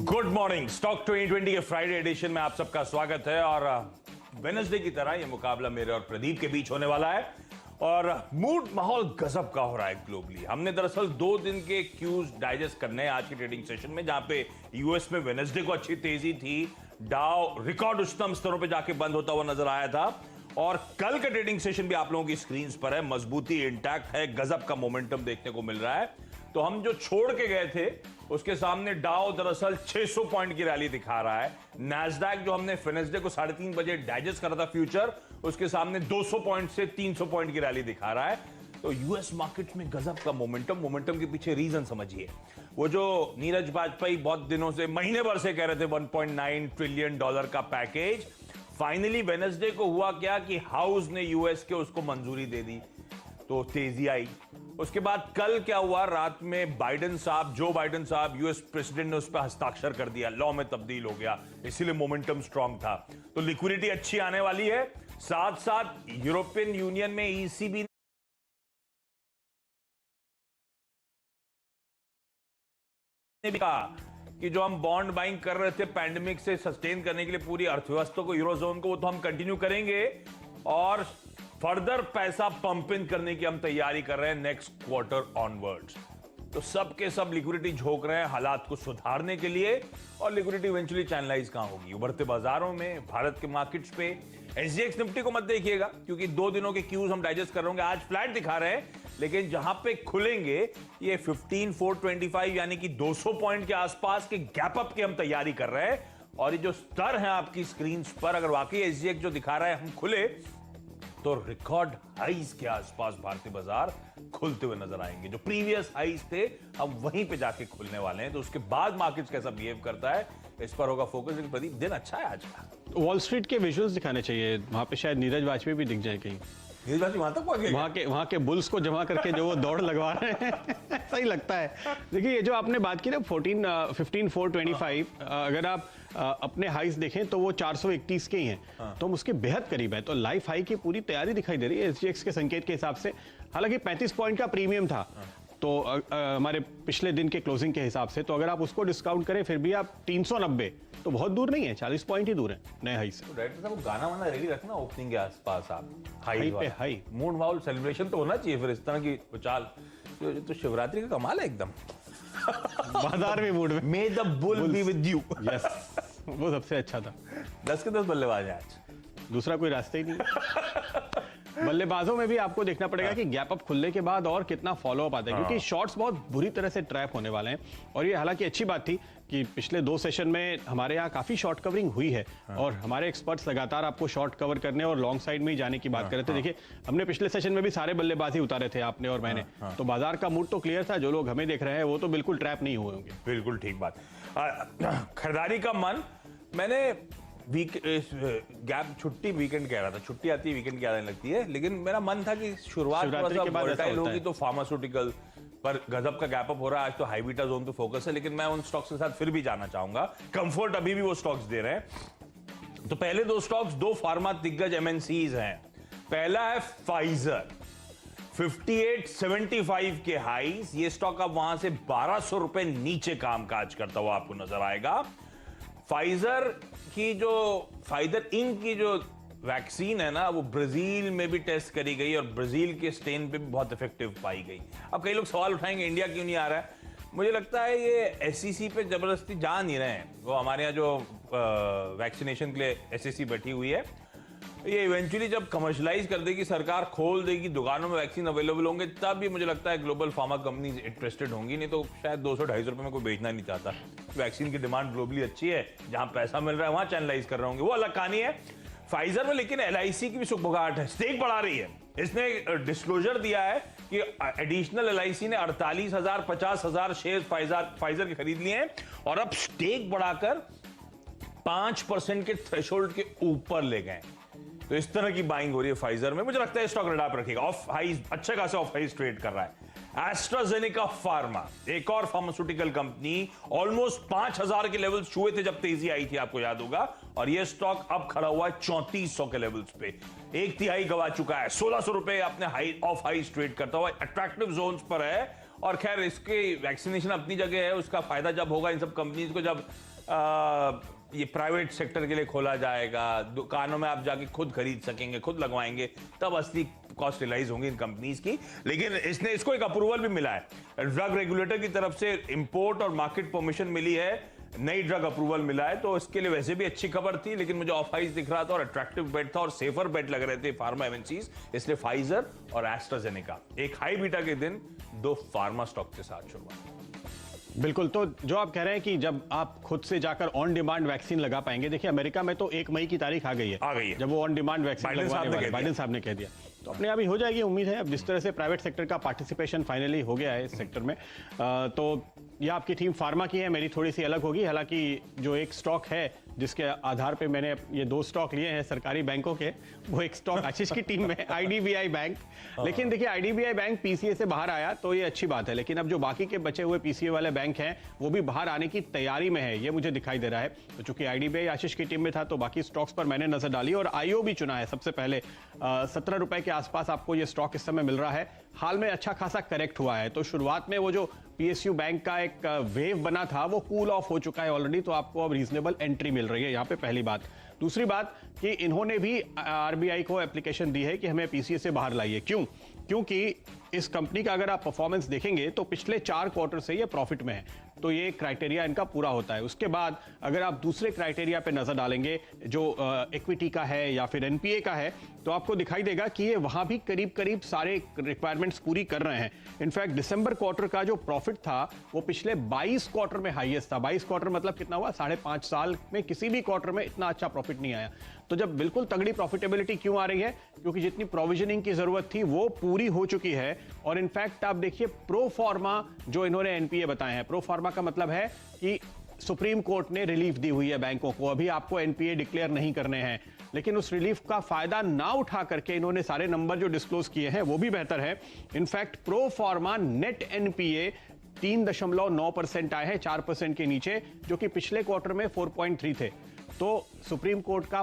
Good morning. Stock 2020 के Friday addition में आप सबका स्वागत है। और वेडनेसडे की तरह ये मुकाबला मेरे और प्रदीप के बीच होने वाला है और मूड माहौल गजब का हो रहा है ग्लोबली। हमने दरअसल 2 दिन के क्यूज डाइजेस्ट करने हैं आज के ट्रेडिंग सेशन में, जहां पे यूएस में वेडनेसडे को अच्छी तेजी थी, डाउ रिकॉर्ड उच्चतम स्तरों पे जाके बंद होता हुआ नजर आया था। और कल का ट्रेडिंग सेशन भी आप लोगों की स्क्रीन पर है, मजबूती इंटैक्ट है, गजब का मोमेंटम देखने को मिल रहा है। तो हम जो छोड़ के गए थे उसके सामने डाउ दरअसल 600 पॉइंट की रैली दिखा रहा है। नैस्डैक जो हमने वेडनेसडे को 3:30 बजे डाइजेस्ट करा था फ्यूचर, उसके सामने 200 पॉइंट से 300 पॉइंट की रैली दिखा रहा है। तो यूएस मार्केट में गजब का मोमेंटम के पीछे रीजन समझिए। वो जो नीरज वाजपेयी बहुत दिनों से, महीने भर से कह रहे थे 1.9 ट्रिलियन डॉलर का पैकेज, फाइनली वेडनेसडे को हुआ क्या कि हाउस ने यूएस के उसको मंजूरी दे दी, तो तेजी आई। उसके बाद कल क्या हुआ, रात में जो बाइडेन साहब यूएस प्रेसिडेंट ने उस पर हस्ताक्षर कर दिया, लॉ में तब्दील हो गया, इसीलिए मोमेंटम स्ट्रांग था। तो लिक्विडिटी अच्छी आने वाली है। साथ साथ यूरोपियन यूनियन में ईसीबी ने भी कहा कि जो हम बॉन्ड बाइंग कर रहे थे पैंडेमिक से सस्टेन करने के लिए पूरी अर्थव्यवस्था को, यूरोजोन को, वो तो हम कंटिन्यू करेंगे और फर्दर पैसा पंप इन करने की हम तैयारी कर रहे हैं नेक्स्ट क्वार्टर ऑनवर्ड्स। तो सब के सब लिक्विडिटी झोंक रहे हैं हालात को सुधारने के लिए, और लिक्विडिटी इवेंचुअली चैनलाइज कहां होगी? उभरते बाजारों में, भारत के मार्केट्स पे। एसजीएक्स निफ्टी को मत देखिएगा क्योंकि 2 दिनों के क्यूज हम डाइजेस्ट कर रहे होंगे। आज फ्लैट दिखा रहे हैं, लेकिन जहां पे खुलेंगे ये 15,425 यानी कि 200 पॉइंट के आसपास के गैप अप की हम तैयारी कर रहे हैं। और ये जो स्तर है आपकी स्क्रीन पर, अगर वाकई एसजीएक्स जो दिखा रहा है हम खुले, तो रिकॉर्ड हाइज के आसपास भारतीय बाजार खुलते हुए नजर आएंगे। जो प्रीवियस हाइज थे हम वहीं पे जाके खुलने वाले हैं। तो उसके बाद मार्केट कैसा बिहेव करता है इस पर होगा फोकस। लेकिन प्रदीप, दिन अच्छा है आज का। वॉल स्ट्रीट के विजुअल्स दिखाने चाहिए, वहां पे शायद नीरज वाजपेयी भी दिख जाए कहीं। नीरज वाजपेयी वहां तक पहुंच गए? वहां के बुल्स को जमा करके जो वो दौड़ लगवा रहे हैं ऐसा ही लगता है। देखिए, ये जो आपने बात की ना 15,425, अगर आप अपने हाइस देखें तो वो 431 के ही हैं। तो हम उसके बेहद करीब है। तो लाइफ हाई की पूरी तैयारी दिखाई दे रही है एसजीएक्स के संकेत के हिसाब से। हालांकि 35 पॉइंट का प्रीमियम था तो हमारे पिछले दिन के क्लोजिंग के हिसाब से, तो अगर आप उसको डिस्काउंट करें फिर भी आप 390, तो बहुत दूर नहीं है, 40 पॉइंट ही दूर है नए हाई से। तो डायरेक्टर साहब, गाना वाना रेडी रखना ओपनिंग के आसपास, आप हाई पे हाई मूड माहौल सेलिब्रेशन तो होना चाहिए। फिर इस तरह की चाल तो शिवरात्रि का कमाल है एकदम। बाजार में मूड में। मे the bull be with you. Yes, वो सबसे अच्छा था। 10 के 10 बल्लेबाज हैं आज, दूसरा कोई रास्ता ही नहीं। बल्लेबाजों में भी आपको देखना पड़ेगा कि गैप अप खुलने के बाद और कितना फॉलो अप आता है, क्योंकि शॉट्स बहुत बुरी तरह से ट्रैप होने वाले हैं। और ये हालांकि अच्छी बात थी कि पिछले 2 सेशन में हमारे यहाँ काफी शॉर्ट कवरिंग हुई है और हमारे एक्सपर्ट्स लगातार आपको शॉर्ट कवर करने और लॉन्ग साइड में ही जाने की बात कर रहे थे। देखिए, हमने पिछले सेशन में भी सारे बल्लेबाजी उतारे थे, आपने और मैंने। तो बाजार का मूड तो क्लियर था। जो लोग हमें देख रहे हैं वो तो बिल्कुल ट्रैप नहीं हुए होंगे। बिल्कुल ठीक बात। खरीदारी का मन, मैंने गैप छुट्टी वीकेंड कह रहा था, छुट्टी आती है वीकेंड की आने लगती है, लेकिन मेरा मन था कि शुरुआत होगी तो फार्मास्यूटिकल पर गजब का गैप अप हो रहा है। आज तो हाई बीटा जोन पे फोकस है, लेकिन मैं उन स्टॉक्स के साथ फिर भी जाना चाहूंगा। कंफर्ट अभी भी वो स्टॉक्स दे रहे हैं। तो पहले 2 स्टॉक्स 2 फार्मा दिग्गज एमएनसीज हैं। पहला है फाइजर, 58.75 के हाईज। ये स्टॉक अब वहां से 1200 रुपए नीचे कामकाज करता हुआ आपको नजर आएगा। फाइजर इंक की जो वैक्सीन है ना, वो ब्राजील में भी टेस्ट करी गई और ब्राजील के स्टेन पे भी बहुत इफेक्टिव पाई गई। अब कई लोग सवाल उठाएंगे इंडिया क्यों नहीं आ रहा है। मुझे लगता है ये एसईसी पे जबरदस्ती जा नहीं रहे हैं। वो हमारे यहाँ जो वैक्सीनेशन के लिए एसईसी बैठी हुई है, ये इवेंचुअली जब कमर्शलाइज कर देगी, सरकार खोल देगी, दुकानों में वैक्सीन अवेलेबल होंगे, तब भी मुझे लगता है ग्लोबल फार्मा कंपनी इंटरेस्टेड होंगी। नहीं तो शायद 200-250 रुपए में कोई बेचना नहीं चाहता। वैक्सीन की डिमांड ग्लोबली अच्छी है, जहां पैसा मिल रहा है वहां चैनलाइज कर रहे होंगे, वो अलग कहानी है। फाइजर में लेकिन एलआईसी की भी सुखबुगाहट है, स्टेक बढ़ा रही है। इसने डिस्क्लोजर दिया है कि एडिशनल एलआईसी ने 48,000 50,000 शेयर फाइजर के खरीद लिए हैं और अब स्टेक बढ़ाकर 5% के थ्रेशोल्ड के ऊपर ले गए। तो इस तरह की बाइंग हो रही है फाइजर में। मुझे लगता है स्टॉक रडार पर रखेगा। ऑफ हाइज, अच्छे खासे ऑफ हाइज ट्रेड कर रहा है। एस्ट्राजेनेका फार्मा, एक और फार्मास्यूटिकल कंपनी, ऑलमोस्ट 5,000 के लेवल्स छुए थे जब तेजी आई थी, आपको याद होगा। और यह स्टॉक अब खड़ा हुआ है 3400 के लेवल्स पे, 1/3 गवा चुका है। 1600 रुपए अपने हाई ऑफ हाइज ट्रेड करता हुआ अट्रैक्टिव जोन्स पर है और खैर इसके वैक्सीनेशन अपनी जगह है, उसका फायदा जब होगा इन सब कंपनीज को, जब ये प्राइवेट सेक्टर के लिए खोला जाएगा, दुकानों में आप जाके खुद खरीद सकेंगे, खुद लगवाएंगे, तब असली कॉस्ट रियलाइज होंगी इन कंपनीज की। लेकिन इसको एक अप्रूवल भी मिला है ड्रग रेगुलेटर की तरफ से, इंपोर्ट और मार्केट परमिशन मिली है, नई ड्रग अप्रूवल मिला है, तो इसके लिए वैसे भी अच्छी खबर थी। लेकिन मुझे ऑफ आइस दिख रहा था और अट्रैक्टिव बेट था और सेफर बेट लग रहे थे फार्मा एमएनसीज, इसलिए फाइजर और एस्ट्राजेनेका। एक हाई बीटा के दिन 2 फार्मा स्टॉक के साथ शुरुआत। बिल्कुल, तो जो आप कह रहे हैं कि जब आप खुद से जाकर ऑन डिमांड वैक्सीन लगा पाएंगे, देखिए अमेरिका में तो 1 मई की तारीख आ गई है जब वो ऑन डिमांड वैक्सीन लगवाने वाले, बाइडेन साहब ने कह दिया, तो अपने आप ही हो जाएगी। उम्मीद है अब जिस तरह से प्राइवेट सेक्टर का पार्टिसिपेशन फाइनली हो गया है इस सेक्टर में, तो ये आपकी टीम फार्मा की है, मेरी थोड़ी सी अलग होगी। हालांकि जो एक स्टॉक है जिसके आधार पे मैंने ये 2 स्टॉक लिए हैं सरकारी बैंकों के, वो एक स्टॉक आशीष की टीम में आईडीबीआई बैंक। लेकिन देखिए आईडीबीआई बैंक पीसीए से बाहर आया तो ये अच्छी बात है, लेकिन अब जो बाकी के बचे हुए पीसीए वाले बैंक हैं वो भी बाहर आने की तैयारी में है, ये मुझे दिखाई दे रहा है। तो चूंकि आईडीबीआई आशीष की टीम में था तो बाकी स्टॉक्स पर मैंने नजर डाली और आईओ भी चुना है सबसे पहले। 17 रुपए के आसपास आपको ये स्टॉक इस समय मिल रहा है, हाल में अच्छा खासा करेक्ट हुआ है। तो शुरुआत में वो जो पीएसयू बैंक का एक वेव बना था वो कूल ऑफ हो चुका है ऑलरेडी, तो आपको अब रीजनेबल एंट्री मिल रही है यहाँ पे, पहली बात। दूसरी बात कि इन्होंने भी आरबीआई को एप्लीकेशन दी है कि हमें पीसीए से बाहर लाइए। क्योंकि इस कंपनी का अगर आप परफॉर्मेंस देखेंगे तो पिछले 4 क्वार्टर से ये प्रॉफिट में है, तो ये क्राइटेरिया इनका पूरा होता है। उसके बाद अगर आप दूसरे क्राइटेरिया पे नजर डालेंगे जो इक्विटी का है या फिर एनपीए का है, तो आपको दिखाई देगा कि ये वहां भी करीब करीब सारे रिक्वायरमेंट्स पूरी कर रहे हैं। इनफैक्ट दिसंबर क्वार्टर का जो प्रॉफिट था वो पिछले 22 क्वार्टर में हाईएस्ट था। 22 क्वार्टर मतलब कितना हुआ, 5.5 साल में किसी भी क्वार्टर में इतना अच्छा प्रॉफिट नहीं आया। तो जब बिल्कुल तगड़ी प्रॉफिटेबिलिटी क्यों आ रही है, क्योंकि जितनी प्रोविजनिंग की जरूरत थी वो पूरी हो चुकी है। और इनफैक्ट आप देखिए प्रो फॉर्मा जो इन्होंने एनपीए बताए हैं, प्रो फॉर्मा का मतलब है कि सुप्रीम कोर्ट ने रिलीफ दी हुई है बैंकों को, अभी आपको एनपीए डिक्लेयर नहीं करने हैं, लेकिन उस रिलीफ का फायदा ना उठा करके इन्होंने सारे नंबर जो डिस्क्लोज किए हैं वो भी बेहतर है। इनफैक्ट प्रो फॉर्मा नेट एनपीए 3.9% आए हैं, 4% के नीचे, जो कि पिछले क्वार्टर में 4.3 थे। तो सुप्रीम कोर्ट का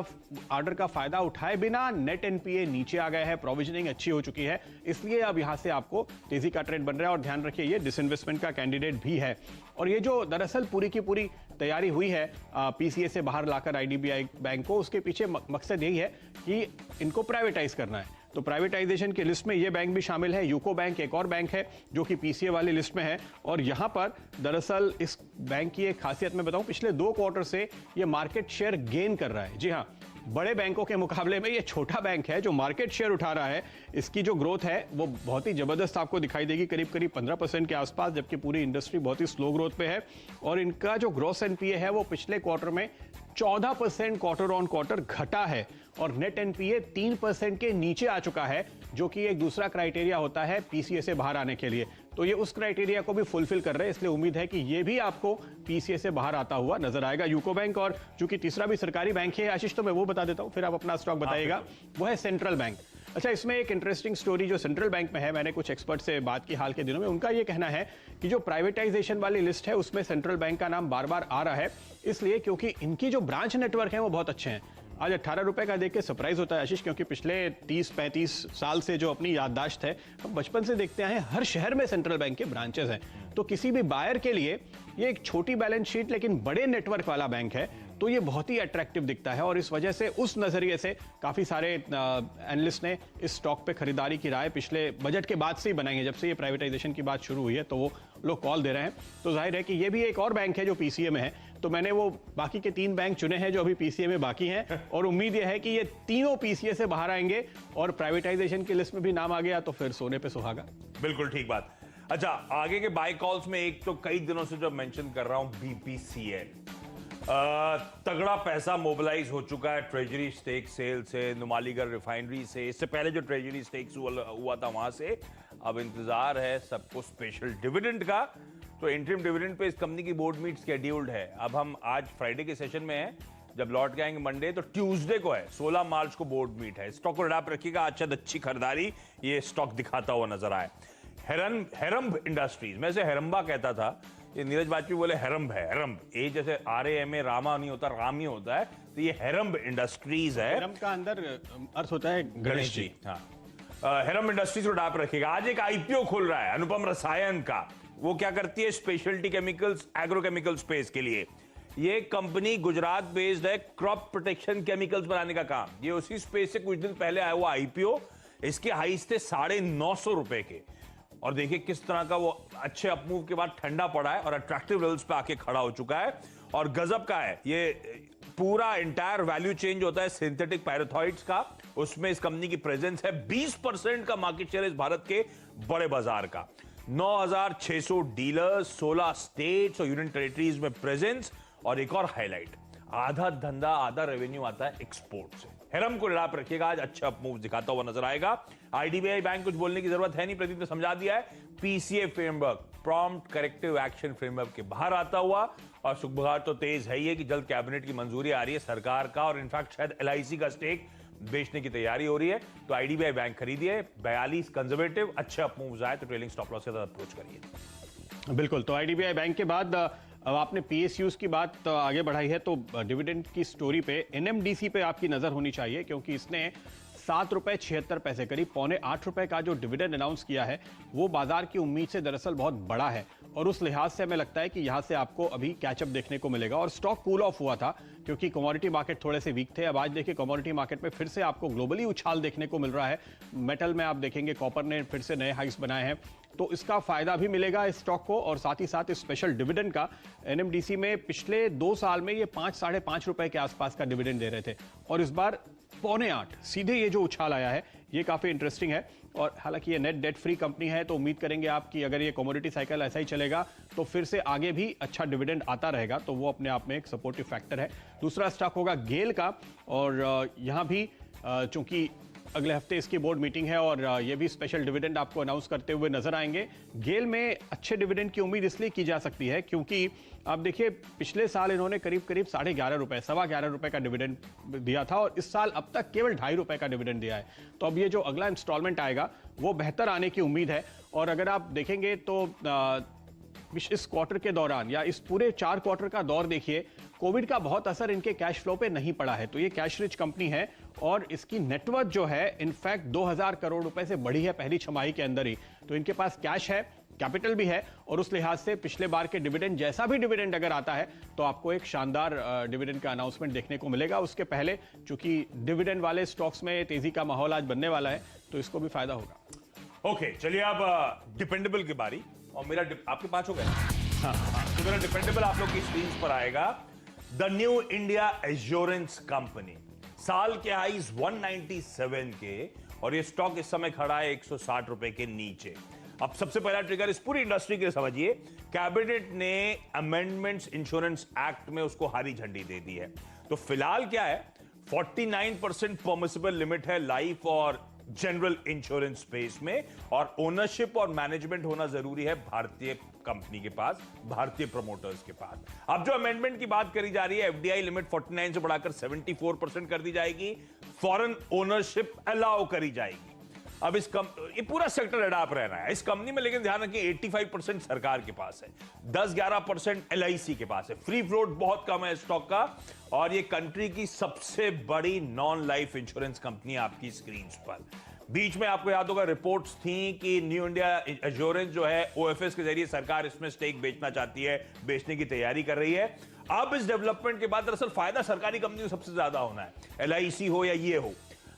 ऑर्डर का फायदा उठाए बिना नेट एनपीए नीचे आ गया है, प्रोविजनिंग अच्छी हो चुकी है, इसलिए अब यहां से आपको तेजी का ट्रेंड बन रहा है। और ध्यान रखिए ये डिसइन्वेस्टमेंट का कैंडिडेट भी है। और ये जो दरअसल पूरी की पूरी तैयारी हुई है पीसीए से बाहर लाकर आईडीबीआई बैंक को, उसके पीछे मकसद यही है कि इनको प्राइवेटाइज करना है। तो प्राइवेटाइजेशन की लिस्ट में ये बैंक भी शामिल है। यूको बैंक एक और बैंक है जो कि पीसीए वाली लिस्ट में है। और यहां पर दरअसल इस बैंक की एक खासियत मैं बताऊं, पिछले 2 क्वार्टर से ये मार्केट शेयर गेन कर रहा है। जी हां, बड़े बैंकों के मुकाबले में ये छोटा बैंक है जो मार्केट शेयर उठा रहा है। इसकी जो ग्रोथ है वो बहुत ही जबरदस्त आपको दिखाई देगी, करीब करीब 15% के आसपास, जबकि पूरी इंडस्ट्री बहुत ही स्लो ग्रोथ पे है। और इनका जो ग्रॉस एनपीए है वो पिछले क्वार्टर में 14% क्वार्टर ऑन क्वार्टर घटा है और नेट एनपीए 3% के नीचे आ चुका है, जो कि एक दूसरा क्राइटेरिया होता है पीसीए से बाहर आने के लिए। तो ये उस क्राइटेरिया को भी फुलफिल कर रहे हैं, इसलिए उम्मीद है कि ये भी आपको पीसीए से बाहर आता हुआ नजर आएगा, यूको बैंक। और चूंकि तीसरा भी सरकारी बैंक है आशीष, तो मैं वो बता देता हूं, फिर आप अपना स्टॉक बताइएगा। वो है सेंट्रल बैंक। अच्छा, इसमें एक इंटरेस्टिंग स्टोरी जो सेंट्रल बैंक में है, मैंने कुछ एक्सपर्ट से बात की हाल के दिनों में, उनका ये कहना है कि जो प्राइवेटाइजेशन वाली लिस्ट है उसमें सेंट्रल बैंक का नाम बार बार आ रहा है, इसलिए क्योंकि इनकी जो ब्रांच नेटवर्क है वो बहुत अच्छे हैं। आज 18 रुपए का देख के सरप्राइज होता है आशीष, क्योंकि पिछले 30-35 साल से जो अपनी याददाश्त है, हम बचपन से देखते आए हैं, हर शहर में सेंट्रल बैंक के ब्रांचेस हैं। तो किसी भी बायर के लिए ये एक छोटी बैलेंस शीट लेकिन बड़े नेटवर्क वाला बैंक है, तो ये बहुत ही अट्रैक्टिव दिखता है। और इस वजह से उस नजरिए से काफी सारे एनालिस्ट ने इस स्टॉक पे खरीदारी की राय पिछले बजट के बाद से ही बनाई है। जब से ये प्राइवेटाइजेशन की बात शुरू हुई है तो वो लोग कॉल दे रहे हैं। तो जाहिर है कि ये भी एक और बैंक है जो पीसीए में है। तो मैंने वो बाकी के 3 बैंक चुने हैं जो अभी पीसीए में बाकी हैं, और उम्मीद यह है कि ये तीनों पीसीए से बाहर आएंगे और प्राइवेटाइजेशन की लिस्ट में भी नाम आ गया तो फिर सोने पे सुहागा। बिल्कुल ठीक बात। अच्छा, आगे के बाय कॉल्स में एक तो कई दिनों से जो मेंशन कर रहा हूं, बीपीसीएल, तगड़ा पैसा मोबिलाइज हो चुका है ट्रेजरी स्टेक सेल से, नुमालीगढ़ रिफाइनरी से, इससे पहले जो ट्रेजरी स्टेक्स हुआ था वहां से। अब इंतजार है सबको स्पेशल डिविडेंड का, तो इंटरिम डिविडेंड पे इस कंपनी की बोर्ड मीट शेड्यूल्ड है। अब हम आज फ्राइडे के सेशन में हैं, जब लौट के आएंगे मंडे, तो ट्यूसडे को है, 16 मार्च को बोर्ड मीट है। स्टॉक को अडाप्ट रखिएगा, अच्छा अच्छी खरीदारी ये स्टॉक दिखाता हुआ नजर आए। हेरम्ब इंडस्ट्रीज, मैं इसे हेरम्बा कहता था, ये नीरज वाजपेयी बोले हेरम्ब है, हेरम्ब, ए जैसे RAMA रामा नहीं होता, राम ही होता है, तो ये हेरम्ब इंडस्ट्रीज है। हेरम्ब का अंदर अर्थ होता है गणेश जी। हाँ, हेरम इंडस्ट्रीज को डाप रखेगा। आज एक आईपीओ खुल रहा है अनुपम रसायन का। वो क्या करती है? स्पेशलिटी केमिकल्स, एग्रोकेमिकल स्पेस के लिए। ये कंपनी गुजरात बेस्ड है, क्रॉप प्रोटेक्शन केमिकल्स बनाने का काम। ये उसी स्पेस से कुछ दिन पहले आया हुआ आईपीओ। इसके हाईस थे 950 रुपए के, और देखिए किस तरह का वो अच्छे अपमूव के बाद ठंडा पड़ा है और अट्रैक्टिव लेवल्स पे आके खड़ा हो चुका है। और गजब का है, ये पूरा इंटायर वैल्यू चेंज होता है सिंथेटिक पायरेथॉइड्स का, उसमें इस कंपनी की प्रेजेंस है। 20% का मार्केट शेयर इस भारत के बड़े बाजार का। 9600 डीलर्स, 16 स्टेट्स और यूनियन टेरिटरीज में प्रेजेंस। और एक और हाईलाइट, आधा धंधा आधा रेवेन्यू आता है एक्सपोर्ट से। हेरम को निराप रखिएगा, आज अच्छा अपमूव दिखाता हुआ नजर आएगा। आईडीबीआई बैंक, कुछ बोलने की जरूरत है नहीं, प्रदीप ने समझा दिया है। PCA framework, prompt corrective action framework के बाहर आता हुआ, और सुखबुखार तो तेज है ही है कि जल्द कैबिनेट की मंजूरी आ रही है सरकार का, और इनफैक्ट शायद एलआईसी का स्टेक बेचने की तैयारी हो रही है। तो आईडीबीआई बैंक खरीदिए, 42 कंजर्वेटिव, अच्छे अपमूव्स आए तो ट्रेलिंग स्टॉप लॉस के साथ अप्रोच करिए। बिल्कुल, तो आईडीबीआई बैंक के बाद अब आपने पीएसयूज की बात आगे बढ़ाई है, तो डिविडेंड की स्टोरी पे एनएमडीसी पे आपकी नजर होनी चाहिए, क्योंकि इसने 7 रुपए 76 पैसे, करीब पौने 8 रुपए का जो डिविडेंड अनाउंस किया है, वो बाजार की उम्मीद से दरअसल बहुत बड़ा है। और उस लिहाज से हमें लगता है कि यहां से आपको अभी कैचअप देखने को मिलेगा। और स्टॉक कूल ऑफ हुआ था क्योंकि कमोडिटी मार्केट थोड़े से वीक थे। अब आज देखिए कमोडिटी मार्केट में फिर से आपको ग्लोबली उछाल देखने को मिल रहा है। मेटल में आप देखेंगे कॉपर ने फिर से नए हाइस बनाए हैं, तो इसका फायदा भी मिलेगा इस स्टॉक को। और साथ ही साथ इस स्पेशल डिविडेंड का एनएमडीसी में पिछले 2 साल में ये 5 साढ़े 5 रुपए के आसपास का डिविडेंड दे रहे थे, और इस बार पौने 8 सीधे ये जो उछाल आया है, ये काफी इंटरेस्टिंग है। और हालांकि ये नेट डेट फ्री कंपनी है, तो उम्मीद करेंगे आप कि अगर ये कमोडिटी साइकिल ऐसा ही चलेगा तो फिर से आगे भी अच्छा डिविडेंड आता रहेगा, तो वो अपने आप में एक सपोर्टिव फैक्टर है। दूसरा स्टॉक होगा गेल का, और यहां भी चूंकि अगले हफ्ते इसकी बोर्ड मीटिंग है और ये भी स्पेशल डिविडेंड आपको अनाउंस करते हुए नजर आएंगे। गेल में अच्छे डिविडेंड की उम्मीद इसलिए की जा सकती है क्योंकि आप देखिए पिछले साल इन्होंने करीब 11.5 रुपए, 11.25 रुपए का डिविडेंड दिया था, और इस साल अब तक केवल 2.5 रुपए का डिविडेंड दिया है। तो अब ये जो अगला इंस्टॉलमेंट आएगा वो बेहतर आने की उम्मीद है। और अगर आप देखेंगे तो इस क्वार्टर के दौरान या इस पूरे 4 क्वार्टर का दौर देखिए, कोविड का बहुत असर इनके कैश फ्लो पे नहीं पड़ा है। तो ये कैश रिच कंपनी है, और इसकी नेटवर्थ जो है इनफैक्ट 2000 करोड़ रुपए से बढ़ी है पहली छमाही के अंदर ही। तो इनके पास कैश है, कैपिटल भी है, और उस लिहाज से पिछले बार के डिविडेंड जैसा भी डिविडेंड अगर आता है तो आपको एक शानदार डिविडेंड का अनाउंसमेंट देखने को मिलेगा। उसके पहले चूंकि डिविडेंड वाले स्टॉक्स में तेजी का माहौल आज बनने वाला है, तो इसको भी फायदा होगा। ओके, चलिए अब डिपेंडेबल की बारी, और मेरा आपके पास हो गया। हाँ, तो मेरा डिपेंडेबल आप लोग की स्क्रीन पर आएगा। The new India assurance company, साल के हाईज 197 के, और ये स्टॉक इस समय खड़ा है 160 रुपए के नीचे। अब सबसे पहला ट्रिगर इस पूरी इंडस्ट्री के लिए समझिए, कैबिनेट ने अमेंडमेंट्स इंश्योरेंस एक्ट में उसको हरी झंडी दे दी है। तो फिलहाल क्या है, 49% परमिसिबल लिमिट है लाइफ और जनरल इंश्योरेंस स्पेस में, और ओनरशिप और मैनेजमेंट होना जरूरी है भारतीय कंपनी के पास, भारतीय प्रमोटर्स के पास। अब जो अमेंडमेंट की बात करी जा रही है, एफडीआई लिमिट 49 से बढ़ाकर 74% कर दी जाएगी, फॉरेन ओनरशिप अलाउ करी जाएगी। अब ये पूरा सेक्टर अडाप्ट रहना है इस कंपनी में, लेकिन ध्यान रखिए 85% सरकार के पास है, 10-11% एलआईसी के पास है, फ्री फ्लोट बहुत कम है स्टॉक का, और ये कंट्री की सबसे बड़ी नॉन लाइफ इंश्योरेंस कंपनी आपकी स्क्रीन पर। बीच में आपको याद होगा रिपोर्ट्स थी कि न्यू इंडिया एश्योरेंस जो है ओएफएस के जरिए सरकार इसमें स्टेक बेचना चाहती है, बेचने की तैयारी कर रही है। अब इस डेवलपमेंट के बाद दरअसल फायदा सरकारी कंपनी को सबसे ज्यादा होना है, एलआईसी हो या ये हो।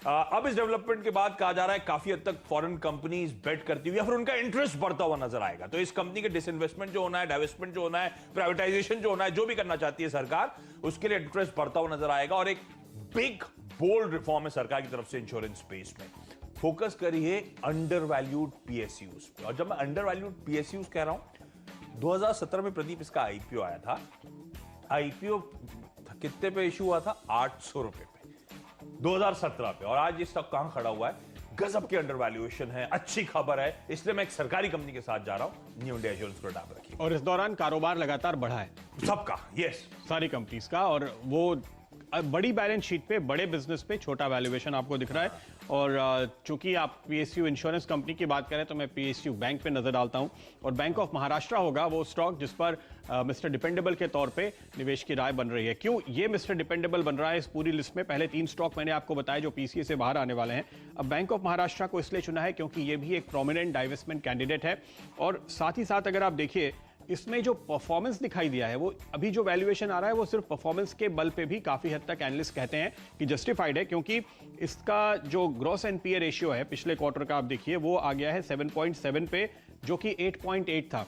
अब इस डेवलपमेंट के बाद कहा जा रहा है काफी हद तक फॉरेन कंपनीज बेट करती हुई या फिर उनका इंटरेस्ट बढ़ता हुआ नजर आएगा। तो इस कंपनी के डिसइन्वेस्टमेंट जो होना है, डाइवेस्टमेंट जो होना है, प्राइवेटाइजेशन जो होना है, जो भी करना चाहती है सरकार, उसके लिए इंटरेस्ट बढ़ता हुआ नजर आएगा। और एक बिग बोल्ड रिफॉर्म है सरकार की तरफ से इंश्योरेंस स्पेस में। फोकस करिए अंडर वैल्यूड पीएसयूज पे, और जब मैं अंडर वैल्यूड पीएसयूज कह रहा हूं, 2017 में प्रदीप इसका आईपीओ आया था। आईपीओ कितने पे इशू हुआ था? 800 रुपए पे 2017 पे, और आज ये स्टॉक कहां खड़ा हुआ है? गजब की अंडर वैल्यूएशन है, अच्छी खबर है, इसलिए मैं एक सरकारी कंपनी के साथ जा रहा हूं, न्यू इंडिया एश्योरेंस को डाल रखिए। और इस दौरान कारोबार लगातार बढ़ा है सबका, यस, सारी कंपनीज का, और वो बड़ी बैलेंस शीट पे, बड़े बिजनेस पे छोटा वैल्यूएशन आपको दिख रहा है। और चूंकि आप पीएसयू इंश्योरेंस कंपनी की बात करें तो मैं पीएसयू बैंक पे नजर डालता हूं, और बैंक ऑफ महाराष्ट्र होगा वो स्टॉक जिस पर मिस्टर डिपेंडेबल के तौर पे निवेश की राय बन रही है। क्यों ये मिस्टर डिपेंडेबल बन रहा है इस पूरी लिस्ट में? पहले 3 स्टॉक मैंने आपको बताया जो पीसीए से बाहर आने वाले हैं। अब बैंक ऑफ महाराष्ट्र को इसलिए चुना है क्योंकि ये भी एक प्रोमिनेंट डाइवेस्टमेंट कैंडिडेट है, और साथ ही साथ अगर आप देखिए इसमें जो परफॉर्मेंस दिखाई दिया है, वो अभी जो वैल्यूएशन आ रहा है वो सिर्फ परफॉर्मेंस के बल पे भी काफी हद तक एनालिस्ट कहते हैं कि जस्टिफाइड है, क्योंकि इसका जो ग्रॉस एनपीए रेशियो है पिछले क्वार्टर का आप देखिए वो आ गया है 7.7 पे, जो कि 8.8 था।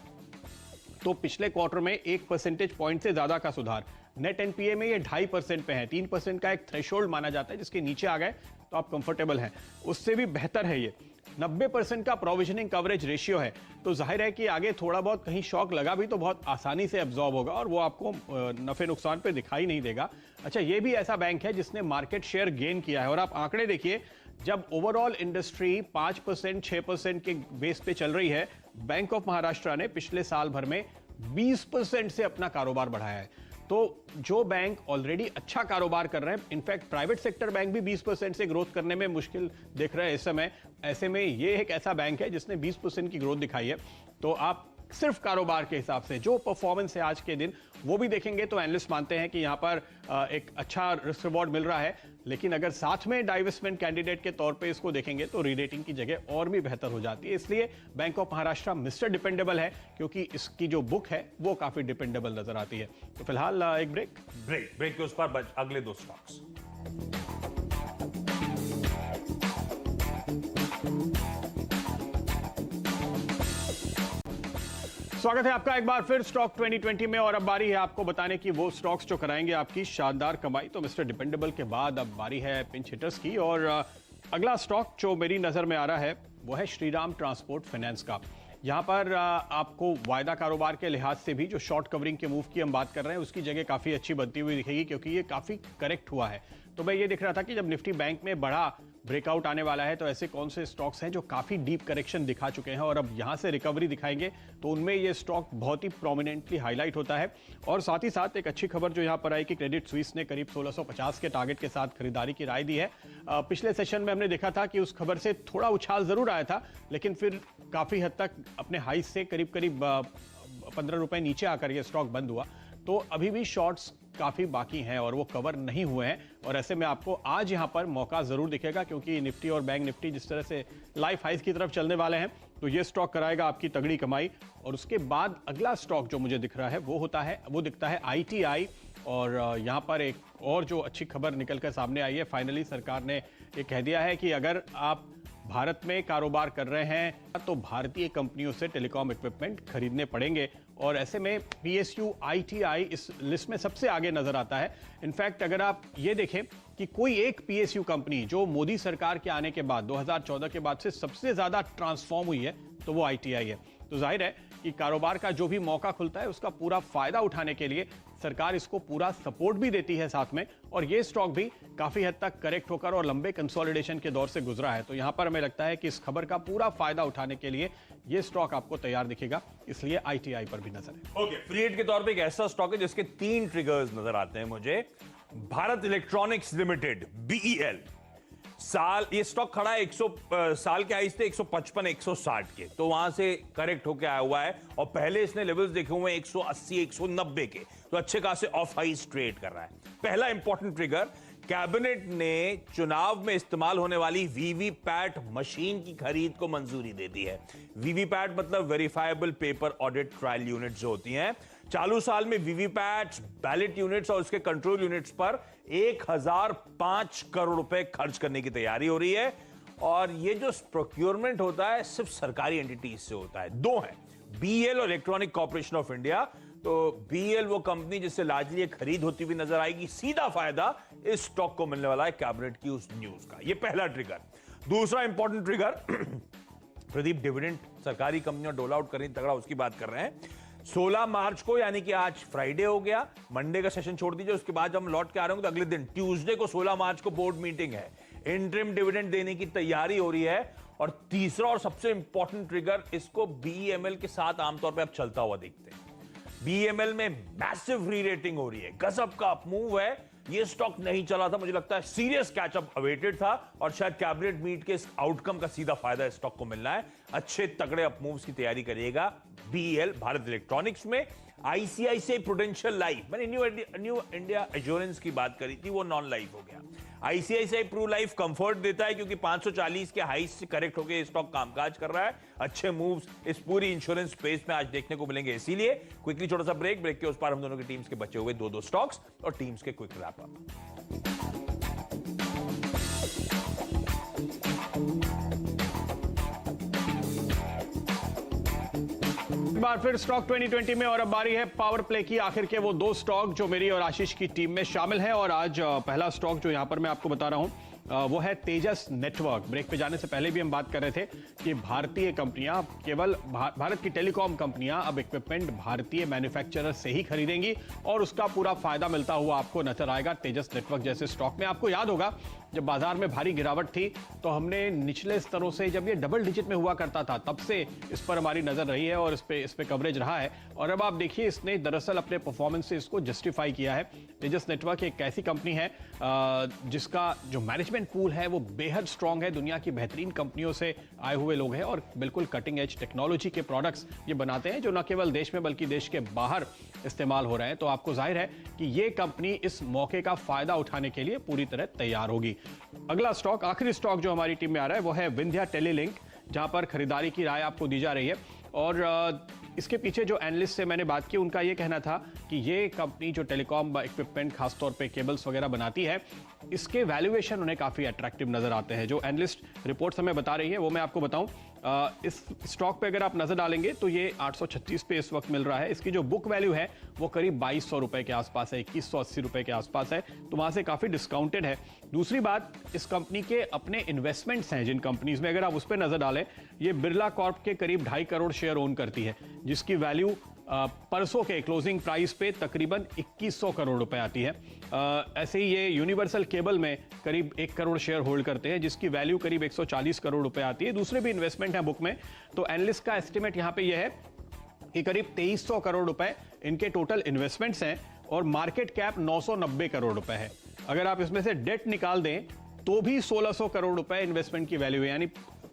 तो पिछले क्वार्टर में 1 परसेंटेज पॉइंट से ज्यादा का सुधार। नेट एनपीए में ये 2.5% पे है। 3% का एक थ्रेशोल्ड माना जाता है, जिसके नीचे आ गए तो आप कंफर्टेबल हैं, उससे भी बेहतर है ये। 90% का प्रोविजनिंग कवरेज रेशियो है, तो जाहिर है कि आगे थोड़ा बहुत कहीं शॉक लगा भी तो बहुत आसानी से एब्जॉर्ब होगा और वो आपको नफे नुकसान पे दिखाई नहीं देगा। अच्छा, ये भी ऐसा बैंक है जिसने मार्केट शेयर गेन किया है, और आप आंकड़े देखिए, जब ओवरऑल इंडस्ट्री 5% 6% के बेस पे चल रही है, बैंक ऑफ महाराष्ट्र ने पिछले साल भर में 20% से अपना कारोबार बढ़ाया है। तो जो बैंक ऑलरेडी अच्छा कारोबार कर रहे हैं, इनफैक्ट प्राइवेट सेक्टर बैंक भी 20% से ग्रोथ करने में मुश्किल देख रहे हैं इस समय, ऐसे में ये एक ऐसा बैंक है जिसने 20% की ग्रोथ दिखाई है। तो आप सिर्फ कारोबार के हिसाब से जो परफॉर्मेंस है आज के दिन वो भी देखेंगे तो एनालिस्ट मानते हैं कि यहां पर एक अच्छा रिस्क रिवॉर्ड मिल रहा है, लेकिन अगर साथ में डाइवेस्टमेंट कैंडिडेट के तौर पे इसको देखेंगे तो रीरेटिंग की जगह और भी बेहतर हो जाती है। इसलिए bank of Maharashtra mister dependable है, क्योंकि इसकी जो बुक है वो काफी डिपेंडेबल नजर आती है। तो फिलहाल एक ब्रेक के उस पर अगले 2 स्टॉक्स। स्वागत है आपका एक बार फिर स्टॉक 2020 में, और अब बारी है आपको बताने की वो स्टॉक्स जो कराएंगे आपकी शानदार कमाई। तो मिस्टर डिपेंडेबल के बाद अब बारी है पिंच हिटर्स की, और अगला स्टॉक जो मेरी नजर में आ रहा है वो है श्रीराम ट्रांसपोर्ट फाइनेंस का। यहां पर आपको वायदा कारोबार के लिहाज से भी जो शॉर्ट कवरिंग के मूव की हम बात कर रहे हैं उसकी जगह काफी अच्छी बनती हुई दिखेगी, क्योंकि ये काफी करेक्ट हुआ है। तो मैं ये देख रहा था कि जब निफ्टी बैंक में बड़ा ब्रेकआउट आने वाला है तो ऐसे कौन से स्टॉक्स हैं जो काफी डीप करेक्शन दिखा चुके हैं और अब यहां से रिकवरी दिखाएंगे, तो उनमें ये स्टॉक बहुत ही प्रोमिनेंटली हाईलाइट होता है। और साथ ही साथ एक अच्छी खबर जो यहां पर आई कि क्रेडिट स्विस ने करीब 1650 के टारगेट के साथ खरीदारी की राय दी है। पिछले सेशन में हमने देखा था कि उस खबर से थोड़ा उछाल जरूर आया था, लेकिन फिर काफी हद तक अपने हाई से करीब 15 रुपए नीचे आकर यह स्टॉक बंद हुआ। तो अभी भी शॉर्ट्स काफी बाकी हैं और वो कवर नहीं हुए हैं, और ऐसे में आपको आज यहां पर मौका जरूर दिखेगा, क्योंकि निफ्टी और बैंक निफ्टी जिस तरह से लाइफ हाइज की तरफ चलने वाले हैं, तो ये स्टॉक कराएगा आपकी तगड़ी कमाई। और उसके बाद अगला स्टॉक जो मुझे दिख रहा है वो दिखता है ITI। और यहां पर एक और जो अच्छी खबर निकलकर सामने आई है, फाइनली सरकार ने ये कह दिया है कि अगर आप भारत में कारोबार कर रहे हैं तो भारतीय कंपनियों से टेलीकॉम इक्विपमेंट खरीदने पड़ेंगे, और ऐसे में PSU ITI इस लिस्ट में सबसे आगे नजर आता है। इनफैक्ट अगर आप ये देखें कि कोई एक PSU कंपनी जो मोदी सरकार के आने के बाद 2014 के बाद से सबसे ज्यादा ट्रांसफॉर्म हुई है तो वो ITI है। तो जाहिर है कि कारोबार का जो भी मौका खुलता है उसका पूरा फायदा उठाने के लिए सरकार इसको पूरा सपोर्ट भी देती है साथ में, और ये स्टॉक भी काफी हद तक करेक्ट होकर और लंबे कंसोलिडेशन के दौर से गुजरा है। तो यहां पर हमें लगता है कि इस खबर का पूरा फायदा उठाने के लिए ये स्टॉक आपको तैयार दिखेगा, इसलिए ITI पर भी नजर है। ओके, फ्री हिट के तौर पे एक ऐसा स्टॉक है जिसके 3 ट्रिगर्स नजर आते हैं मुझे। भारत इलेक्ट्रॉनिक्स लिमिटेड BEL, ये स्टॉक खड़ा है 100 साल के हाई से 155 160 के, तो वहां से करेक्ट होकर आया हुआ है, और पहले इसने लेवल्स देखे हुए हैं 180 190 के, तो अच्छे खासे ऑफ हाइज ट्रेड कर रहा है। पहला इंपॉर्टेंट ट्रिगर, कैबिनेट ने चुनाव में इस्तेमाल होने वाली वीवीपैट मशीन की खरीद को मंजूरी दे दी है। वीवीपैट मतलब verifiable paper audit trial unit जो होती हैं। चालू साल में वीवीपैट, बैलेट यूनिट्स और उसके कंट्रोल यूनिट्स पर 1005 करोड़ रुपए खर्च करने की तैयारी हो रही है, और ये जो प्रोक्योरमेंट होता है सिर्फ सरकारी एंटिटीज से होता है। 2 है, BEL और इलेक्ट्रॉनिक कॉर्पोरेशन ऑफ इंडिया। तो BEL वो कंपनी जिससे लार्जली खरीद होती हुई नजर आएगी, सीधा फायदा इस स्टॉक को मिलने वाला है कैबिनेट की उस न्यूज का। ये पहला ट्रिगर। दूसरा इंपॉर्टेंट ट्रिगर प्रदीप, डिविडेंड सरकारी कंपनियों डोल आउट करनी तगड़ा, उसकी बात कर रहे हैं। 16 मार्च को, यानी कि आज फ्राइडे हो गया, मंडे का सेशन छोड़ दीजिए, उसके बाद हम लौट के आ रहे होंगे, तो अगले दिन ट्यूसडे को 16 मार्च को बोर्ड मीटिंग है, इंटरिम डिविडेंड देने की तैयारी हो रही है। और तीसरा और सबसे इंपॉर्टेंट ट्रिगर, इसको BEML के साथ आमतौर पर अब चलता हुआ देखते हैं। BEML में मैसिव री रेटिंग हो रही है, गजब का मूव है, ये स्टॉक नहीं चला था, मुझे लगता है सीरियस कैचअप अवेटेड था और शायद कैबिनेट मीट के इस आउटकम का सीधा फायदा इस स्टॉक को मिलना है। अच्छे तगड़े अप मूव्स की तैयारी करिएगा बीईएल भारत इलेक्ट्रॉनिक्स में। आईसीआईसीआई प्रूडेंशियल लाइफ, मैंने न्यू इंडिया एश्योरेंस की बात करी थी, वो नॉन लाइफ हो गया। आईसीआईसीआई प्रू लाइफ कंफर्ट देता है क्योंकि 540 के हाई से करेक्ट होकर स्टॉक कामकाज कर रहा है। अच्छे मूव्स इस पूरी इंश्योरेंस स्पेस में आज देखने को मिलेंगे, इसीलिए क्विकली छोटा सा ब्रेक के उस पार हम दोनों की टीम्स के बचे हुए दो स्टॉक्स और टीम्स के क्विक रैप अप। बार फिर स्टॉक 2020 में और अब बारी है पावर प्ले की। आखिर के वो दो स्टॉक जो मेरी और आशीष की टीम में शामिल हैं और आज पहला स्टॉक जो यहां पर मैं आपको बता रहा हूं वो है तेजस नेटवर्क। ब्रेक पे जाने से पहले भी हम बात कर रहे थे कि भारतीय कंपनियां केवल भारत की टेलीकॉम कंपनियां अब इक्विपमेंट भारतीय मैन्युफैक्चरर से ही खरीदेंगी और उसका पूरा फायदा मिलता हुआ आपको नजर आएगा तेजस नेटवर्क जैसे स्टॉक में। आपको याद होगा जब बाजार में भारी गिरावट थी तो हमने निचले स्तरों से, जब ये डबल डिजिट में हुआ करता था, तब से इस पर हमारी नजर रही है और इस पे कवरेज रहा है। और अब आप देखिए इसने दरअसल अपने परफॉर्मेंस से इसको जस्टिफाई किया है। तेजस नेटवर्क एक ऐसी कंपनी है जिसका जो मैनेजमेंट पूल है वो बेहद स्ट्रांग है। दुनिया की बेहतरीन कंपनियों से आए हुए लोग हैं और बिल्कुल कटिंग एज टेक्नोलॉजी के प्रोडक्ट्स ये बनाते हैं जो न केवल देश में बल्कि देश के बाहर इस्तेमाल हो रहे हैं। तो आपको जाहिर है कि ये कंपनी इस मौके का फायदा उठाने के लिए पूरी तरह तैयार होगी। अगला स्टॉक, आखिरी स्टॉक जो हमारी टीम में आ रहा है वो है विंध्या टेलीलिंक, जहां पर खरीदारी की राय आपको दी जा रही है। और इसके पीछे जो एनालिस्ट से मैंने बात की उनका ये कहना था कि ये कंपनी जो टेलीकॉम इक्विपमेंट खासतौर पे केबल्स वगैरह बनाती है, इसके वैल्यूएशन उन्हें काफी अट्रैक्टिव नजर आते हैं। जो एनालिस्ट रिपोर्ट्स हमें बता रही है वो मैं आपको बताऊं, इस स्टॉक पे अगर आप नजर डालेंगे तो ये 836 पे इस वक्त मिल रहा है। इसकी जो बुक वैल्यू है वो करीब 2200 रुपए के आसपास है, 2180 रुपए के आसपास है, तो वहां से काफी डिस्काउंटेड है। दूसरी बात, इस कंपनी के अपने इन्वेस्टमेंट्स हैं जिन कंपनीज में, अगर आप उस पर नजर डालें, ये बिरला कॉर्प के करीब 2.5 करोड़ शेयर ओन करती है जिसकी वैल्यू परसों के क्लोजिंग प्राइस पे तकरीबन 2100 करोड़ रुपए आती है। ऐसे ही ये यूनिवर्सल केबल में करीब 1 करोड़ शेयर होल्ड करते हैं जिसकी वैल्यू करीब 140 करोड़ रुपए आती है। दूसरे भी इन्वेस्टमेंट है बुक में, तो एनालिस्ट का एस्टिमेट यहां पे ये है कि करीब 2300 करोड़ रुपए इनके टोटल इन्वेस्टमेंट्स हैं और मार्केट कैप 990 करोड़ रुपए है। अगर आप इसमें से डेट निकाल दें तो भी 1600 करोड़ रुपए इन्वेस्टमेंट की वैल्यू है, यानी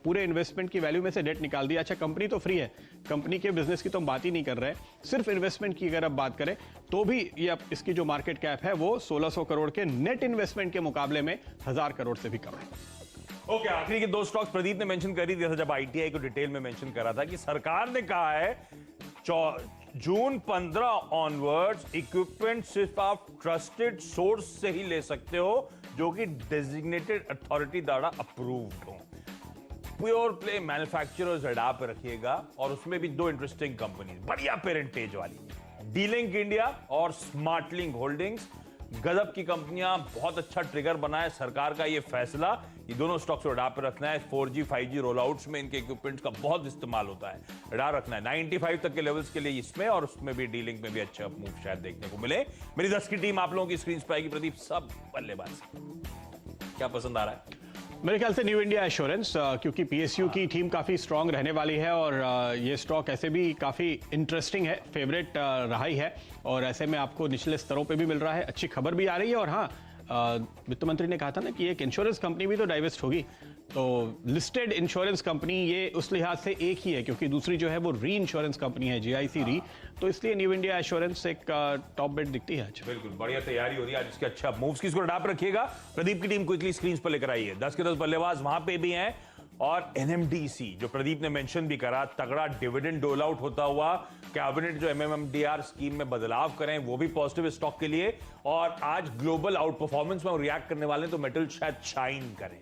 पूरे इन्वेस्टमेंट की वैल्यू में से डेट निकाल दिया। अच्छा, कंपनी तो फ्री है, कंपनी के बिजनेस की तो हम बात ही नहीं कर रहे हैं, सिर्फ इन्वेस्टमेंट की अगर आप बात करें तो भी ये इसकी जो मार्केट कैप है वो 1600 करोड़ के नेट इन्वेस्टमेंट के मुकाबले में 1000 करोड़ से भी कम है। ओके, आखिरी के दो स्टॉक्स प्रदीप ने मेंशन कर ही दिया था जब आईटीआई को डिटेल में मेंशन करा था कि सरकार ने कहा है जून 15 ऑनवर्ड्स इक्विपमेंट सिर्फ आप ट्रस्टेड सोर्स से ही ले सकते हो जो कि डेजिग्नेटेड अथॉरिटी द्वारा अप्रूव्ड हो। प्योर प्ले मैन्युफैक्चरर्स अडा पे रखिएगा और उसमें भी दो इंटरेस्टिंग कंपनी बढ़िया पेरेंटेज वाली, डीलिंक इंडिया और स्मार्टलिंक होल्डिंग्स। गजब की कंपनियां, बहुत अच्छा ट्रिगर बना है सरकार का ये फैसला, ये दोनों स्टॉक्स को अडा पे रखना है। 4G 5G रोल आउट्स में इनके इक्विपमेंट्स का बहुत इस्तेमाल होता है, अडा रखना है 95 तक के लेवल्स के लिए इसमें, और उसमें भी डीलिंक में भी अच्छा मूव शायद देखने को मिले। मेरी 10 की टीम आप लोगों की स्क्रीन पर आएगी। प्रदीप, सब बल्लेबाज, क्या पसंद आ रहा है? मेरे ख्याल से न्यू इंडिया एश्योरेंस, क्योंकि पीएसयू की टीम काफी स्ट्रांग रहने वाली है और ये स्टॉक ऐसे भी काफी इंटरेस्टिंग है, फेवरेट रहा ही है और ऐसे में आपको निचले स्तरों पे भी मिल रहा है। अच्छी खबर भी आ रही है और हाँ, वित्त मंत्री ने कहा था ना कि एक इंश्योरेंस कंपनी भी तो डाइवेस्ट होगी, तो लिस्टेड इंश्योरेंस कंपनी ये उस लिहाज से एक ही है क्योंकि दूसरी जो है वो री इंश्योरेंस कंपनी है, GIC री, तो इसलिए न्यू इंडिया एश्योरेंस एक टॉप बेट दिखती है। बिल्कुल बढ़िया तैयारी हो रही है आज इसके। अच्छा मूव्स की स्कोर आप रखिएगा। प्रदीप की टीम क्विकली स्क्रीन पर लेकर आई है, 10 के 10 बल्लेबाज वहां पे भी हैं और NMDC जो प्रदीप ने मेंशन भी करा, तगड़ा डिविडेंड डोल आउट होता हुआ, कैबिनेट जो MMMDR स्कीम में बदलाव करें वो भी पॉजिटिव स्टॉक के लिए, और आज ग्लोबल आउट परफॉर्मेंस में रिएक्ट करने वाले तो मेटल शायद शाइन करें,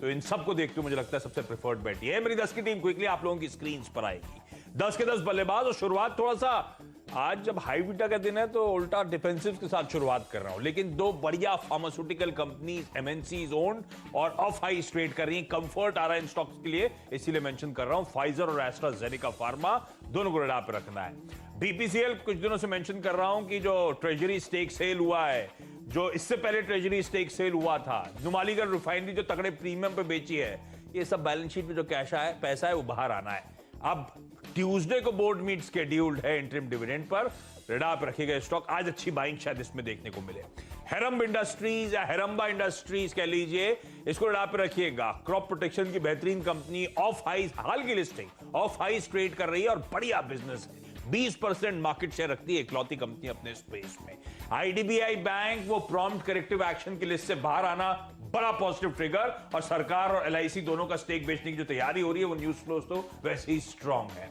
तो इन सबको देखते हुए मुझे लगता है सबसे प्रेफर्ड बैट ये है। मेरी 10 की टीम क्विकली आप लोगों की स्क्रीन पर आएगी, 10 के 10 बल्लेबाज। और शुरुआत थोड़ा सा आज जब हाई बीटा का दिन है तो उल्टा डिफेंसिव के साथ शुरुआत कर रहा हूं, लेकिन दो बढ़िया फार्मास्यूटिकल कंपनीज MNCs ओन्ड और ऑफ हाई ट्रेड कर रही हैं, कंफर्ट आ रहा है इन स्टॉक्स के लिए, इसीलिए मेंशन कर रहा हूं। फाइजर और एस्ट्राजेनेका फार्मा दोनों को रडार पर रखना है। BPCL कुछ दिनों से मेंशन कर रहा हूं कि जो ट्रेजरी स्टेक सेल हुआ है, जो इससे पहले ट्रेजरी स्टेक सेल हुआ था, नुमालीगढ़ रिफाइनरी जो तगड़े प्रीमियम पे बेची है, ये सब बैलेंस शीट में जो कैश है, पैसा है वो बाहर आना है। अब ट्यूसडे को बोर्ड मीट शेड्यूल्ड है इंटरिम डिविडेंड पर, रेडा पे रखिएगा स्टॉक। आज अच्छी बाइंग शायद इसमें देखने को मिले। हेरम्ब इंडस्ट्रीज या हेरम्बा इंडस्ट्रीज कह लीजिए, इसको रेडा पे रखिएगा। क्रॉप प्रोटेक्शन की बेहतरीन कंपनी ऑफ हाइस, हाल की लिस्टिंग ऑफ हाइस ट्रेड कर रही है और बढ़िया बिजनेस है। 20% मार्केट शेयर रखती है इकलौती कंपनी अपने स्पेस में। आईडीबीआई बैंक वो प्रॉम्प्ट करेक्टिव एक्शन की लिस्ट से बाहर आना बड़ा पॉजिटिव ट्रिगर, और सरकार और एलआईसी दोनों का स्टेक बेचने की जो तैयारी हो रही है वो न्यूज फ्लो तो वैसे ही स्ट्रांग है।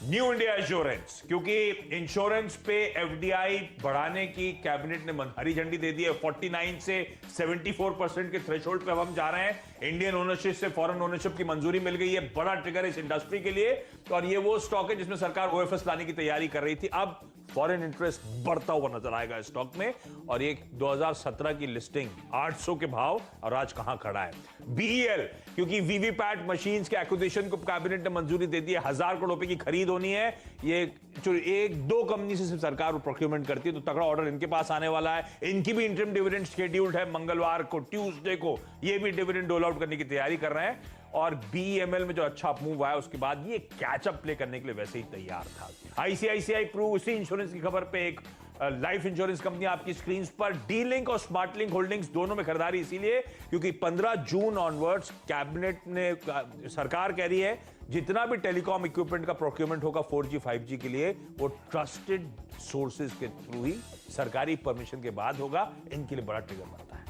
न्यू इंडिया इंश्योरेंस, क्योंकि इंश्योरेंस पे एफडीआई बढ़ाने की कैबिनेट ने हरी झंडी दे दी है। 49 से 74% के थ्रेशोल्ड पे अब हम जा रहे हैं। इंडियन ओनरशिप से फॉरेन ओनरशिप की मंजूरी मिल गई है, बड़ा ट्रिगर इस इंडस्ट्री के लिए। और ये वो स्टॉक है जिसमें सरकार ओएफएस लाने की तैयारी कर रही थी। अब फॉरेन इंटरेस्ट बढ़ता हुआ नजर आएगा स्टॉक में, और ये 2017 की लिस्टिंग 800 के भाव, और आज कहां खड़ा है। बीईएल, क्योंकि वीवीपैट मशीन्स के एक्विजिशन को कैबिनेट ने मंजूरी दे दी है। 1000 करोड़ रुपए की खरीद होनी है। ये जो एक दो कंपनी से सिर्फ सरकार प्रोक्योरमेंट करती है, तो तगड़ा ऑर्डर इनके पास आने वाला है। इनकी भी इंटरिम डिविडेंड शेड्यूल्ड है मंगलवार को, ट्यूसडे को ये भी डिविडेंड डोल आउट करने की तैयारी कर रहे हैं। और बीईएमएल में जो अच्छा मूव आया उसके बाद ये कैचअप प्ले करने के लिए वैसे ही तैयार था। आईसीआईसीआई प्रू, उसी इंश्योरेंस की खबर पे एक लाइफ इंश्योरेंस कंपनी आपकी स्क्रीन पर। डी-लिंक और स्मार्ट लिंक होल्डिंग्स दोनों में खरीदारी इसीलिए क्योंकि 15 जून ऑनवर्ड्स कैबिनेट ने, सरकार कह रही है जितना भी टेलीकॉम इक्विपमेंट का प्रोक्योरमेंट होगा 4G 5G के लिए, वो ट्रस्टेड सोर्सेज के थ्रू ही सरकारी परमिशन के बाद होगा। इनके लिए बड़ा ट्रिगर बनता है।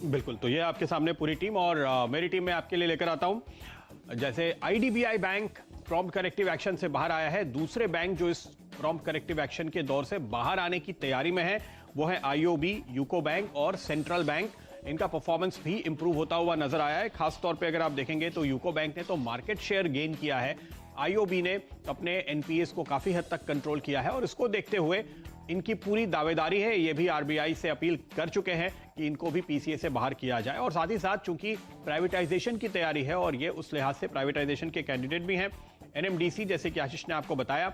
बिल्कुल, तो ये आपके सामने पूरी टीम, और मेरी टीम में आपके लिए लेकर आता हूं। जैसे IDBI bank prompt corrective action से बाहर आया है, दूसरे बैंक जो इस प्रॉम्प्ट करेक्टिव एक्शन के दौर से बाहर आने की तैयारी में है वो है आईओबी, यूको बैंक और सेंट्रल बैंक। इनका परफॉर्मेंस भी इंप्रूव होता हुआ नजर आया है। खास तौर पे अगर आप देखेंगे तो यूको बैंक ने तो मार्केट शेयर गेन किया है, आईओबी ने अपने एनपीएस को काफी हद तक कंट्रोल किया है, और इसको देखते हुए इनकी पूरी दावेदारी है, ये भी आरबीआई से अपील कर चुके हैं कि इनको भी पीसीए से बाहर किया जाए। और साथ ही साथ चूंकि प्राइवेटाइजेशन की तैयारी है और ये उस लिहाज से प्राइवेटाइजेशन के कैंडिडेट भी हैं, एनएमडीसी जैसे कि आशीष ने आपको बताया,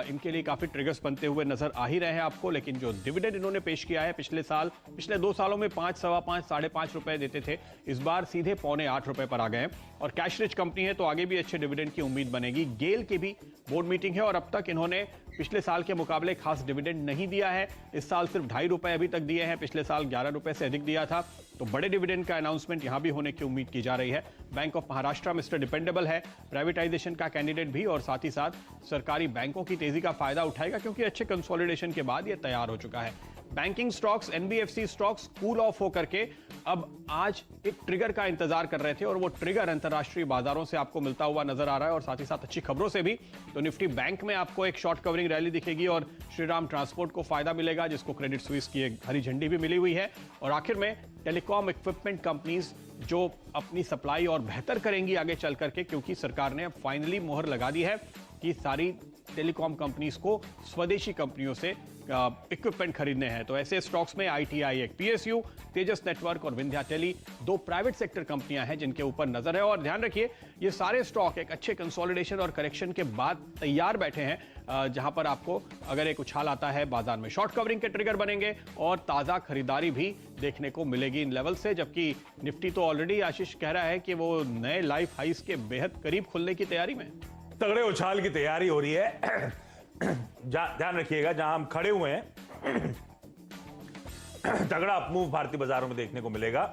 इनके लिए काफी ट्रिगर्स बनते हुए नजर आ ही रहे हैं आपको। लेकिन जो डिविडेंड इन्होंने पेश किया है पिछले 2 सालों में 5, सवा 5, साढ़े 5 रुपए देते थे, इस बार सीधे 7.25 रुपए पर आ गए हैं। और कैश रिच कंपनी है तो आगे भी अच्छे डिविडेंड की उम्मीद बनेगी। गेल की भी बोर्ड मीटिंग है और अब तक इन्होंने पिछले साल के मुकाबले खास डिविडेंड नहीं दिया है। इस साल सिर्फ 2.5 रुपए अभी तक दिए हैं, पिछले साल 11 रुपए से अधिक दिया था। तो बड़े डिविडेंड का अनाउंसमेंट यहां भी होने की उम्मीद की जा रही है। Bank of Maharashtra mister dependable है, प्राइवेटाइजेशन का कैंडिडेट भी, और साथ ही साथ सरकारी बैंकों की तेजी का फायदा उठाएगा क्योंकि अच्छे कंसोलिडेशन के बाद यह तैयार हो चुका है। Banking stocks, NBFC stocks cool off होकर के अब आज एक ट्रिगर का इंतजार कर रहे थे, और वो ट्रिगर अंतरराष्ट्रीय बाजारों से आपको मिलता हुआ नजर आ रहा है और साथ ही साथ अच्छी खबरों से भी। तो निफ्टी बैंक में आपको एक शॉर्ट कवरिंग रैली दिखेगी और श्रीराम ट्रांसपोर्ट को फायदा मिलेगा जिसको क्रेडिट स्विस की एक हरी झंडी भी मिली हुई है। और आखिर में टेलीकॉम इक्विपमेंट कंपनीज जो अपनी सप्लाई और बेहतर करेंगी आगे चल करके, क्योंकि सरकार ने अब फाइनली मोहर लगा दी है कि सारी टेलीकॉम कंपनीज को स्वदेशी कंपनियों से इक्विपमेंट खरीदने हैं। तो ऐसे स्टॉक्स में आईटीआई एक पीएसयू, तेजस नेटवर्क और विंध्या टेली 2 प्राइवेट सेक्टर कंपनियां हैं जिनके ऊपर नजर है। और ध्यान रखिए ये सारे स्टॉक एक अच्छे कंसोलिडेशन और करेक्शन के बाद तैयार बैठे हैं, जहां पर आपको अगर एक उछाल आता है बाजार में शॉर्ट कवरिंग के ट्रिगर बनेंगे और ताजा खरीदारी भी देखने को मिलेगी इन लेवल से। जबकि निफ्टी तो ऑलरेडी आशीष कह रहा है कि वो नए लाइफ हाइस के बेहद करीब खुलने की तैयारी में, तगड़े उछाल की तैयारी हो रही है। ध्यान रखिएगा जहां हम खड़े हुए हैं तगड़ा अपमूव भारतीय बाजारों में देखने को मिलेगा।